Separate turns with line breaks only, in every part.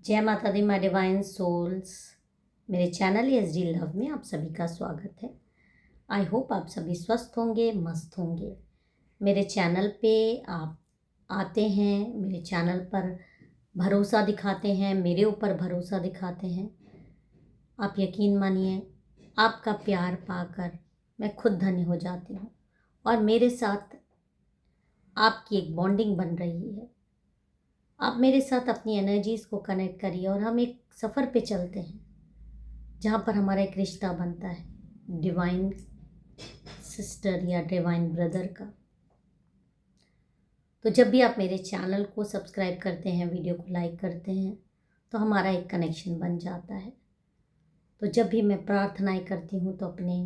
जय माता दी my divine souls. मेरे चैनल एसडी लव में आप सभी का स्वागत है। आई होप आप सभी स्वस्थ होंगे, मस्त होंगे। मेरे चैनल पे आप आते हैं, मेरे चैनल पर भरोसा दिखाते हैं, मेरे ऊपर भरोसा दिखाते हैं। आप यकीन मानिए, आपका प्यार पाकर मैं खुद धन्य हो जाती हूँ और मेरे साथ आपकी एक बॉन्डिंग बन रही है। आप मेरे साथ अपनी एनर्जीज़ को कनेक्ट करिए और हम एक सफ़र पे चलते हैं जहाँ पर हमारा एक रिश्ता बनता है डिवाइन सिस्टर या डिवाइन ब्रदर का। तो जब भी आप मेरे चैनल को सब्सक्राइब करते हैं, वीडियो को लाइक करते हैं, तो हमारा एक कनेक्शन बन जाता है। तो जब भी मैं प्रार्थनाएं करती हूँ तो अपने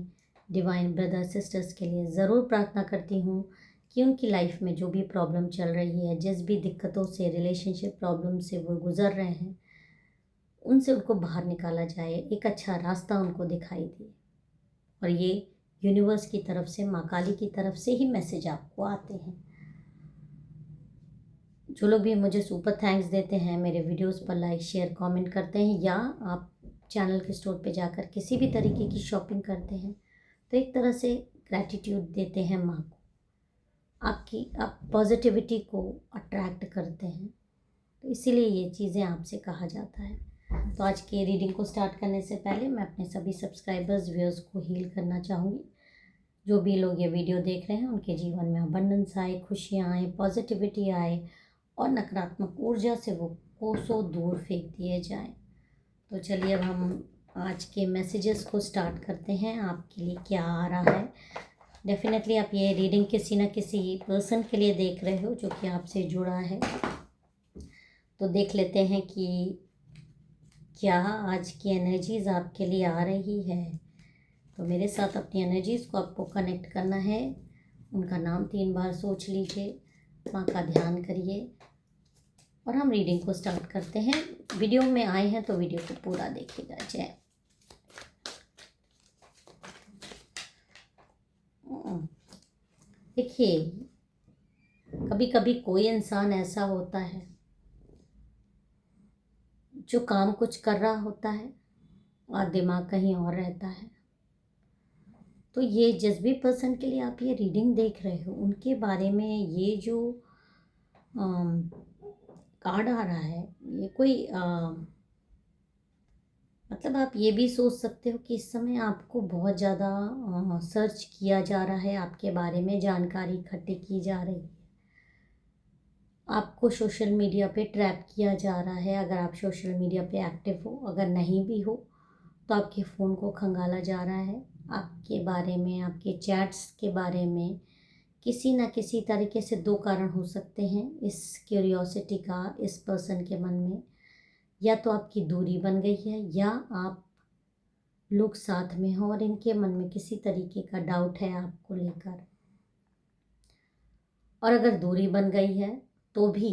डिवाइन ब्रदर सिस्टर्स के लिए ज़रूर प्रार्थना करती हूँ कि उनकी लाइफ में जो भी प्रॉब्लम चल रही है, जिस भी दिक्कतों से, रिलेशनशिप प्रॉब्लम से वो गुज़र रहे हैं, उनसे उनको बाहर निकाला जाए, एक अच्छा रास्ता उनको दिखाई दे। और ये यूनिवर्स की तरफ से, माँ काली की तरफ से ही मैसेज आपको आते हैं। जो लोग भी मुझे सुपर थैंक्स देते हैं, मेरे वीडियोस पर लाइक शेयर कमेंट करते हैं, या आप चैनल के स्टोर पे जाकर किसी भी तरीके की शॉपिंग करते हैं, तो एक तरह से ग्रैटिट्यूड देते हैं माँ को। आप पॉजिटिविटी को अट्रैक्ट करते हैं, तो इसीलिए ये चीज़ें आपसे कहा जाता है। तो आज के रीडिंग को स्टार्ट करने से पहले मैं अपने सभी सब्सक्राइबर्स, व्यूअर्स को हील करना चाहूँगी। जो भी लोग ये वीडियो देख रहे हैं, उनके जीवन में अबंडेंस आए, खुशियाँ आए, पॉजिटिविटी आए और नकारात्मक ऊर्जा से वो कोसों दूर फेंक दिए जाएं। तो चलिए अब हम आज के मैसेजेस को स्टार्ट करते हैं। आपके लिए क्या आ रहा है? डेफिनेटली आप ये रीडिंग किसी न किसी पर्सन के लिए देख रहे हो जो कि आपसे जुड़ा है। तो देख लेते हैं कि क्या आज की एनर्जीज आपके लिए आ रही है। तो मेरे साथ अपनी एनर्जीज को आपको कनेक्ट करना है। उनका नाम 3 बार सोच लीजिए, माँ का ध्यान करिए और हम रीडिंग को स्टार्ट करते हैं। वीडियो में आए हैं तो वीडियो को पूरा देखिएगा। जय। देखिए, कभी कभी कोई इंसान ऐसा होता है जो काम कुछ कर रहा होता है और दिमाग कहीं और रहता है। तो ये जिस भी पर्सन के लिए आप ये रीडिंग देख रहे हो, उनके बारे में ये जो कार्ड आ रहा है, ये कोई मतलब आप ये भी सोच सकते हो कि इस समय आपको बहुत ज़्यादा सर्च किया जा रहा है, आपके बारे में जानकारी इकट्ठी की जा रही है, आपको सोशल मीडिया पे ट्रैप किया जा रहा है। अगर आप सोशल मीडिया पे एक्टिव हो, अगर नहीं भी हो तो आपके फ़ोन को खंगाला जा रहा है। आपके बारे में, आपके चैट्स के बारे में किसी न किसी तरीके से 2 कारण हो सकते हैं इस क्यूरियोसिटी का इस पर्सन के मन में। या तो आपकी दूरी बन गई है, या आप लोग साथ में हो और इनके मन में किसी तरीके का डाउट है आपको लेकर। और अगर दूरी बन गई है तो भी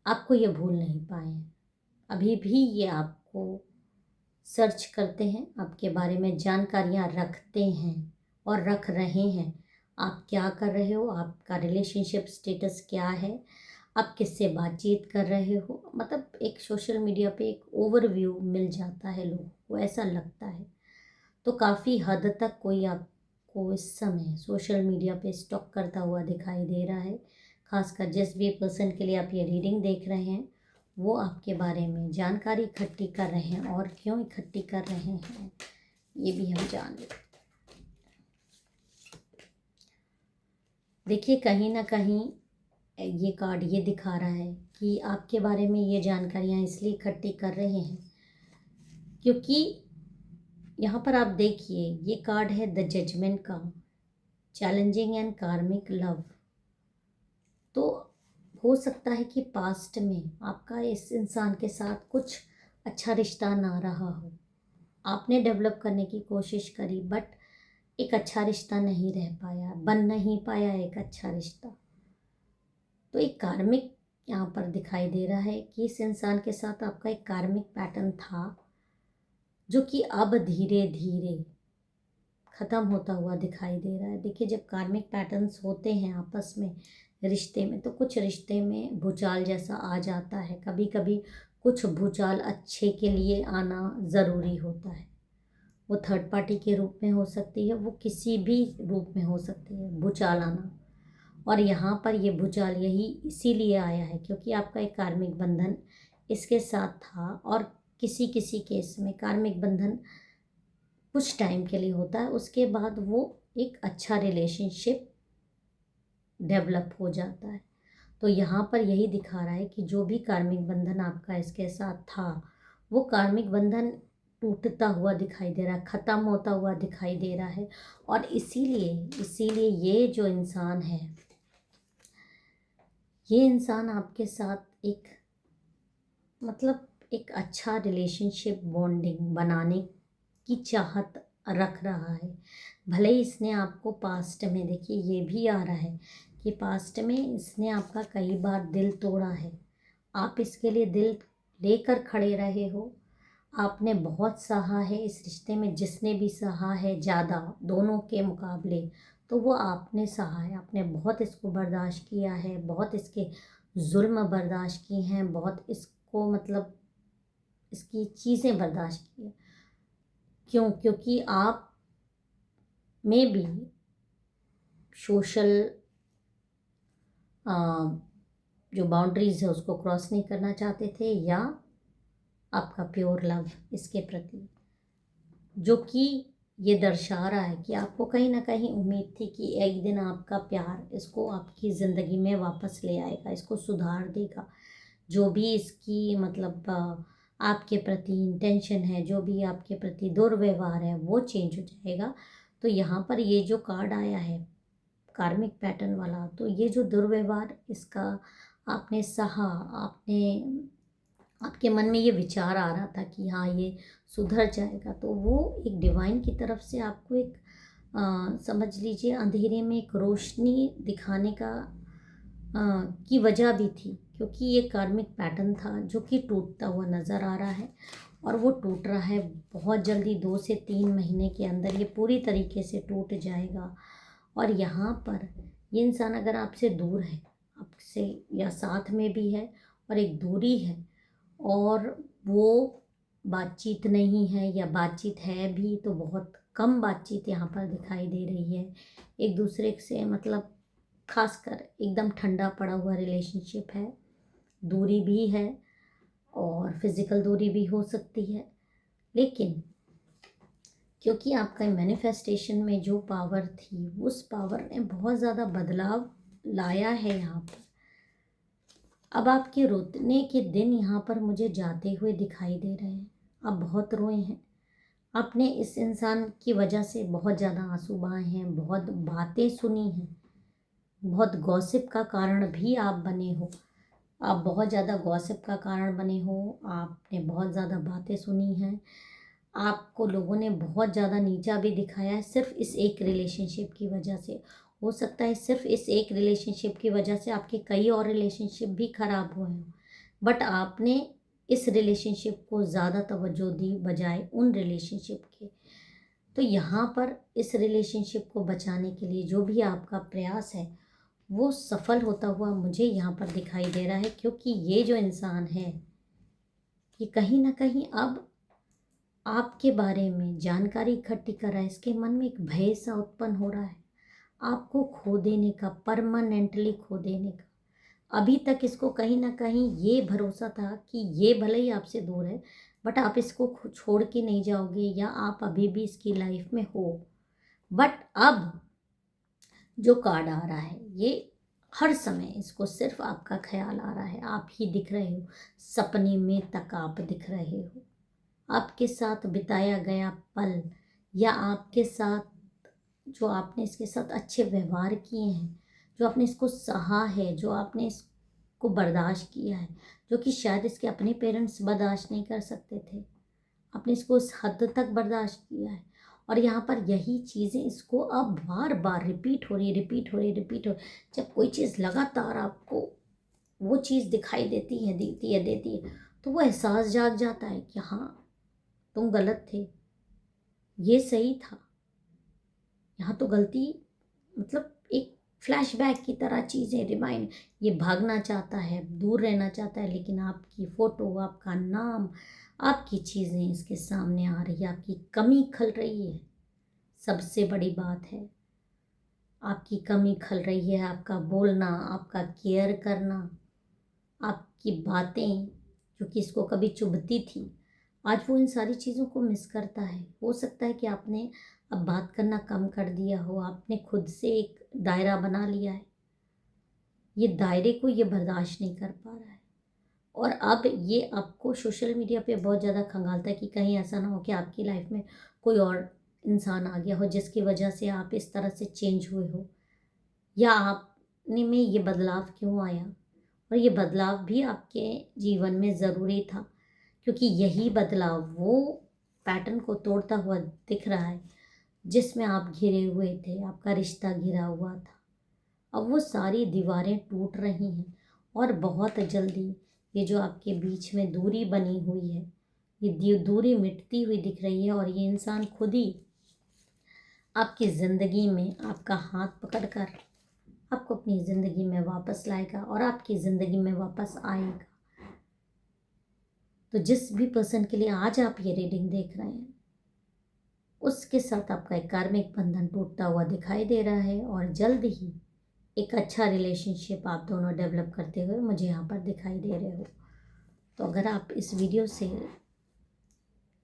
आपको ये भूल नहीं पाए, अभी भी ये आपको सर्च करते हैं, आपके बारे में जानकारियाँ रखते हैं और रख रहे हैं। आप क्या कर रहे हो, आपका रिलेशनशिप स्टेटस क्या है, आप किससे बातचीत कर रहे हो, मतलब एक सोशल मीडिया पे एक ओवरव्यू मिल जाता है लोगों को, ऐसा लगता है। तो काफ़ी हद तक कोई आपको इस समय सोशल मीडिया पे स्टॉक करता हुआ दिखाई दे रहा है। खासकर जिस भी पर्सन के लिए आप ये रीडिंग देख रहे हैं, वो आपके बारे में जानकारी इकट्ठी कर रहे हैं। और क्यों इकट्ठी कर रहे हैं ये भी हम जान लें। देखिए, कहीं ना कहीं ये कार्ड ये दिखा रहा है कि आपके बारे में ये जानकारियाँ इसलिए इकट्ठी कर रहे हैं क्योंकि यहाँ पर आप देखिए, ये कार्ड है द जजमेंट का, चैलेंजिंग एंड कार्मिक लव। तो हो सकता है कि पास्ट में आपका इस इंसान के साथ कुछ अच्छा रिश्ता ना रहा हो, आपने डेवलप करने की कोशिश करी बट एक अच्छा रिश्ता नहीं रह पाया, बन नहीं पाया एक अच्छा रिश्ता। तो एक कार्मिक यहाँ पर दिखाई दे रहा है कि इस इंसान के साथ आपका एक कार्मिक पैटर्न था जो कि अब धीरे धीरे ख़त्म होता हुआ दिखाई दे रहा है। देखिए, जब कार्मिक पैटर्न्स होते हैं आपस में रिश्ते में, तो कुछ रिश्ते में भूचाल जैसा आ जाता है। कभी कभी कुछ भूचाल अच्छे के लिए आना ज़रूरी होता है। वो थर्ड पार्टी के रूप में हो सकती है, वो किसी भी रूप में हो सकती है भूचाल आना। और यहाँ पर ये भूचाल यही इसीलिए आया है क्योंकि आपका एक कार्मिक बंधन इसके साथ था। और किसी किसी केस में कार्मिक बंधन कुछ टाइम के लिए होता है, उसके बाद वो एक अच्छा रिलेशनशिप डेवलप हो जाता है। तो यहाँ पर यही दिखा रहा है कि जो भी कार्मिक बंधन आपका इसके साथ था, वो कार्मिक बंधन टूटता हुआ दिखाई दे रहा है, ख़त्म होता हुआ दिखाई दे रहा है। और इसीलिए इसीलिए ये जो इंसान है, ये इंसान आपके साथ एक मतलब एक अच्छा रिलेशनशिप बॉन्डिंग बनाने की चाहत रख रहा है। भले ही इसने आपको पास्ट में, देखिए ये भी आ रहा है कि पास्ट में इसने आपका कई बार दिल तोड़ा है। आप इसके लिए दिल लेकर खड़े रहे हो। आपने बहुत सहा है इस रिश्ते में, जिसने भी सहा है ज़्यादा दोनों के मुकाबले, तो वो आपने सहा है। आपने बहुत इसको बर्दाश्त किया है, बहुत इसके जुल्म बर्दाश्त की हैं, बहुत इसको मतलब इसकी चीज़ें बर्दाश्त की हैं। क्यों? क्योंकि आप में भी सोशल जो बाउंड्रीज़ है उसको क्रॉस नहीं करना चाहते थे, या आपका प्योर लव इसके प्रति, जो कि ये दर्शा रहा है कि आपको कहीं ना कहीं उम्मीद थी कि एक दिन आपका प्यार इसको आपकी ज़िंदगी में वापस ले आएगा, इसको सुधार देगा। जो भी इसकी मतलब आपके प्रति इंटेंशन है, जो भी आपके प्रति दुर्व्यवहार है, वो चेंज हो जाएगा। तो यहाँ पर ये जो कार्ड आया है कार्मिक पैटर्न वाला, तो ये जो दुर्व्यवहार इसका आपने सहा, आपके मन में ये विचार आ रहा था कि हाँ ये सुधर जाएगा, तो वो एक डिवाइन की तरफ से आपको एक समझ लीजिए अंधेरे में एक रोशनी दिखाने की वजह भी थी। क्योंकि ये कार्मिक पैटर्न था जो कि टूटता हुआ नज़र आ रहा है, और वो टूट रहा है बहुत जल्दी। 2 से 3 महीने के अंदर ये पूरी तरीके से टूट जाएगा। और यहाँ पर ये इंसान अगर आपसे दूर है, आपसे या साथ में भी है और एक दूरी है, और वो बातचीत नहीं है, या बातचीत है भी तो बहुत कम बातचीत यहाँ पर दिखाई दे रही है एक दूसरे से, मतलब खासकर एकदम ठंडा पड़ा हुआ रिलेशनशिप है। दूरी भी है और फिज़िकल दूरी भी हो सकती है, लेकिन क्योंकि आपका मैनिफेस्टेशन में जो पावर थी, उस पावर ने बहुत ज़्यादा बदलाव लाया है यहाँ पर। अब आपके रोने के दिन यहाँ पर मुझे जाते हुए दिखाई दे रहे हैं। आप बहुत रोए हैं, आपने इस इंसान की वजह से बहुत ज़्यादा आंसू बहाए हैं, बहुत बातें सुनी हैं, बहुत गॉसिप का कारण भी आप बने हो। आप बहुत ज़्यादा गॉसिप का कारण बने हो, आपने बहुत ज़्यादा बातें सुनी हैं, आपको लोगों ने बहुत ज़्यादा नीचा भी दिखाया है सिर्फ इस एक रिलेशनशिप की वजह से। हो सकता है सिर्फ इस एक रिलेशनशिप की वजह से आपके कई और रिलेशनशिप भी ख़राब हुए हों, बट आपने इस रिलेशनशिप को ज़्यादा तवज्जो दी बजाय उन रिलेशनशिप के। तो यहाँ पर इस रिलेशनशिप को बचाने के लिए जो भी आपका प्रयास है वो सफल होता हुआ मुझे यहाँ पर दिखाई दे रहा है। क्योंकि ये जो इंसान है ये कहीं ना कहीं अब आपके बारे में जानकारी इकट्ठी कर रहा है। इसके मन में एक भय सा उत्पन्न हो रहा है आपको खो देने का, परमानेंटली खो देने का। अभी तक इसको कहीं ना कहीं ये भरोसा था कि ये भले ही आपसे दूर है, बट आप इसको छोड़ के नहीं जाओगे, या आप अभी भी इसकी लाइफ में हो। बट अब जो कार्ड आ रहा है, ये हर समय इसको सिर्फ आपका ख्याल आ रहा है। आप ही दिख रहे हो, सपने में तक आप दिख रहे हो। आपके साथ बिताया गया पल, या आपके साथ जो आपने इसके साथ अच्छे व्यवहार किए हैं, जो आपने इसको सहा है, जो आपने इसको बर्दाश्त किया है, जो कि शायद इसके अपने पेरेंट्स बर्दाश्त नहीं कर सकते थे, आपने इसको उस हद तक बर्दाश्त किया है। और यहाँ पर यही चीज़ें इसको अब बार बार रिपीट हो रही है, रिपीट हो रही है, रिपीट हो। जब कोई चीज़ लगातार आपको वो चीज़ दिखाई देती है, तो वो एहसास जाग जाता है कि हाँ तुम गलत थे, ये सही था। यहाँ तो गलती मतलब एक फ्लैशबैक की तरह चीज़ें रिमाइंड, ये भागना चाहता है, दूर रहना चाहता है, लेकिन आपकी फ़ोटो, आपका नाम, आपकी चीज़ें इसके सामने आ रही है, आपकी कमी खल रही है। सबसे बड़ी बात है, आपकी कमी खल रही है, आपका बोलना, आपका केयर करना, आपकी बातें जो कि इसको कभी चुभती थी, आज वो इन सारी चीज़ों को मिस करता है। हो सकता है कि आपने अब बात करना कम कर दिया हो, आपने खुद से एक दायरा बना लिया है, ये दायरे को ये बर्दाश्त नहीं कर पा रहा है, और अब ये आपको सोशल मीडिया पे बहुत ज़्यादा खंगालता है कि कहीं ऐसा ना हो कि आपकी लाइफ में कोई और इंसान आ गया हो जिसकी वजह से आप इस तरह से चेंज हुए हो, या आपने में ये बदलाव क्यों आया, और ये बदलाव भी आपके जीवन में ज़रूरी था, क्योंकि यही बदलाव वो पैटर्न को तोड़ता हुआ दिख रहा है जिसमें आप घिरे हुए थे, आपका रिश्ता घिरा हुआ था। अब वो सारी दीवारें टूट रही हैं, और बहुत जल्दी ये जो आपके बीच में दूरी बनी हुई है, ये दूरी मिटती हुई दिख रही है, और ये इंसान खुद ही आपकी ज़िंदगी में आपका हाथ पकड़कर आपको अपनी ज़िंदगी में वापस लाएगा और आपकी ज़िंदगी में वापस आएगा। तो जिस भी पर्सन के लिए आज आप ये रीडिंग देख रहे हैं, उसके साथ आपका एक कार्मिक बंधन टूटता हुआ दिखाई दे रहा है, और जल्द ही एक अच्छा रिलेशनशिप आप दोनों डेवलप करते हुए मुझे यहाँ पर दिखाई दे रहे हो। तो अगर आप इस वीडियो से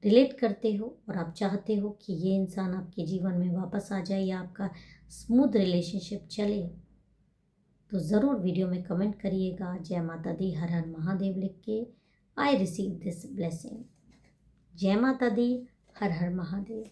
रिलेट करते हो और आप चाहते हो कि ये इंसान आपके जीवन में वापस आ जाए या आपका स्मूथ रिलेशनशिप चले, तो ज़रूर वीडियो में कमेंट करिएगा जय माता दी, हर हर महादेव लिख के, आई रिसीव दिस ब्लेसिंग। जय माता दी, हर हर महादेव।